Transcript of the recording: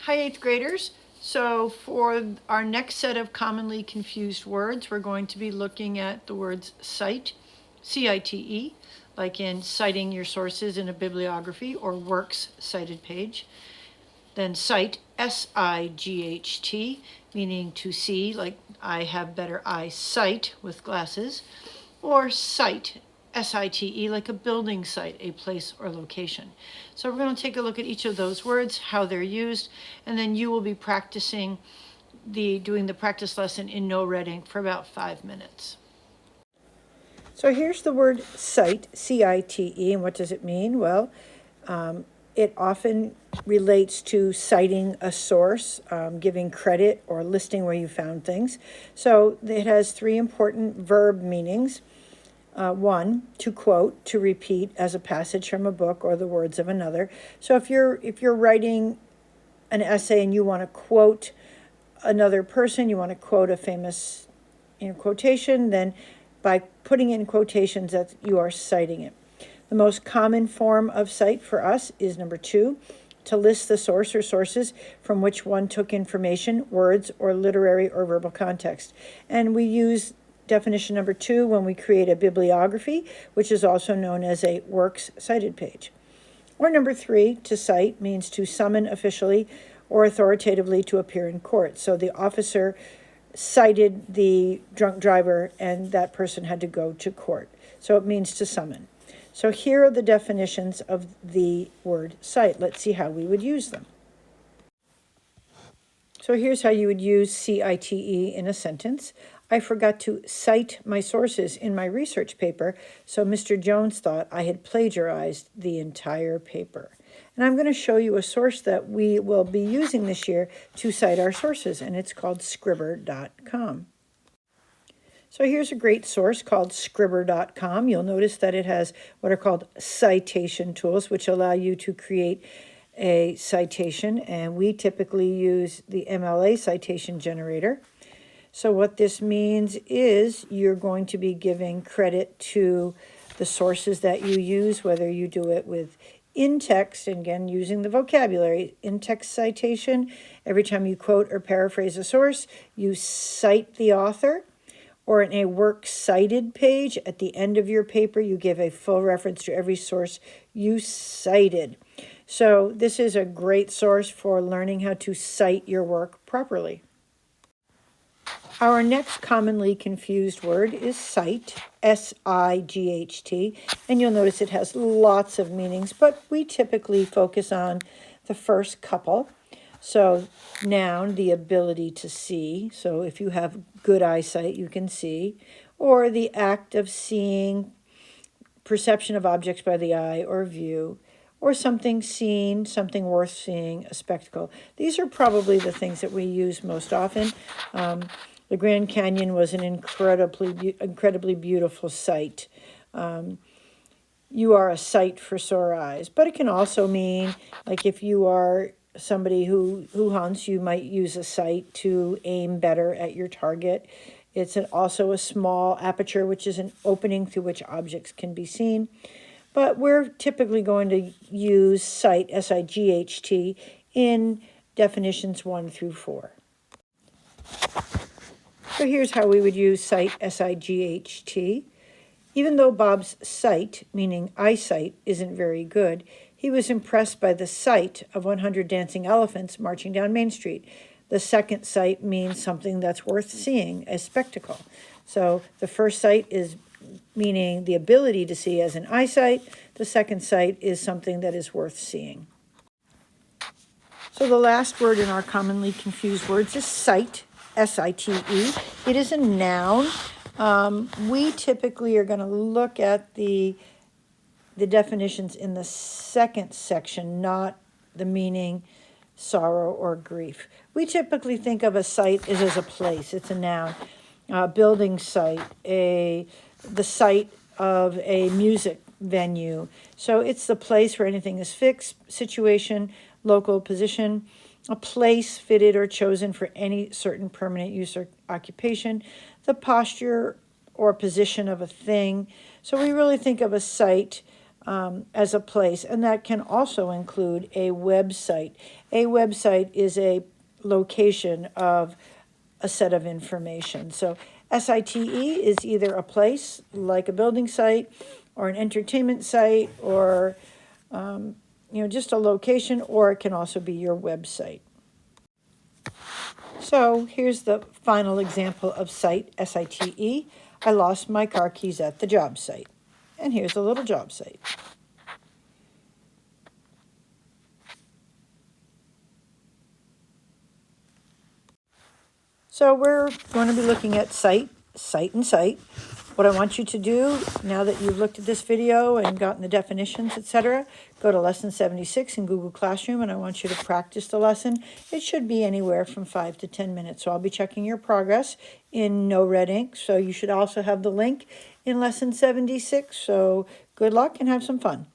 Hi, 8th graders. So for our next set of commonly confused words, we're going to be looking at the words cite, C-I-T-E, like in citing your sources in a bibliography or works cited page. Then cite, S-I-G-H-T, meaning to see, like I have better eyesight with glasses, or site, S-I-T-E, like a building site, a place or location. So we're going to take a look at each of those words, how they're used, and then you will be practicing doing the practice lesson in no reading for about 5 minutes. So here's the word cite, C-I-T-E, and what does it mean? Well, it often relates to citing a source, giving credit, or listing where you found things. So it has 3 important verb meanings. 1, to quote, to repeat as a passage from a book or the words of another. So if you're writing an essay and you want to quote another person, you want to quote a famous quotation, then by putting in quotations, that you are citing it. The most common form of cite for us is number 2, to list the source or sources from which one took information, words, or literary or verbal context. And we use definition number 2 when we create a bibliography, which is also known as a works cited page. Or number 3, to cite means to summon officially or authoritatively to appear in court. So the officer cited the drunk driver and that person had to go to court. So it means to summon. So here are the definitions of the word cite. Let's see how we would use them. So here's how you would use C-I-T-E in a sentence. I forgot to cite my sources in my research paper, so Mr. Jones thought I had plagiarized the entire paper. And I'm going to show you a source that we will be using this year to cite our sources, and it's called Scribr.com. So here's a great source called Scribr.com. You'll notice that it has what are called citation tools, which allow you to create a citation, and we typically use the MLA citation generator. So what this means is you're going to be giving credit to the sources that you use, whether you do it with in-text, and again, using the vocabulary, in-text citation. Every time you quote or paraphrase a source, you cite the author. Or in a works cited page, at the end of your paper, you give a full reference to every source you cited. So this is a great source for learning how to cite your work properly. Our next commonly confused word is cite, S-I-G-H-T, and you'll notice it has lots of meanings, but we typically focus on the first couple. So noun, the ability to see. So if you have good eyesight, you can see. Or the act of seeing, perception of objects by the eye or view. Or something seen, something worth seeing, a spectacle. These are probably the things that we use most often. The Grand Canyon was an incredibly beautiful sight. You are a sight for sore eyes. But it can also mean, like if you are somebody who hunts, you might use a sight to aim better at your target. It's also a small aperture, which is an opening through which objects can be seen. But we're typically going to use cite, S-I-G-H-T, in definitions 1 through 4. So here's how we would use cite, S-I-G-H-T. Even though Bob's sight, meaning eyesight, isn't very good, he was impressed by the sight of 100 dancing elephants marching down Main Street. The second sight means something that's worth seeing, a spectacle. So the first sight is meaning the ability to see as an eyesight. The second sight is something that is worth seeing. So the last word in our commonly confused words is cite, S-I-T-E. It is a noun. We typically are going to look at the definitions in the second section, not the meaning, sorrow, or grief. We typically think of a site as a place. It's a noun. Building site, the site of a music venue. So it's the place where anything is fixed, situation, local position, a place fitted or chosen for any certain permanent use or occupation, the posture or position of a thing. So we really think of a site as a place, and that can also include a website. A website is a location of a set of information. So Site is either a place like a building site or an entertainment site or just a location, or it can also be your website. So here's the final example of Cite, Site. I lost my car keys at the job site. And here's a little job site. So we're going to be looking at Cite, and Cite. What I want you to do, now that you've looked at this video and gotten the definitions, etc., go to Lesson 76 in Google Classroom, and I want you to practice the lesson. It should be anywhere from 5 to 10 minutes. So I'll be checking your progress in no red ink. So you should also have the link in Lesson 76. So good luck and have some fun.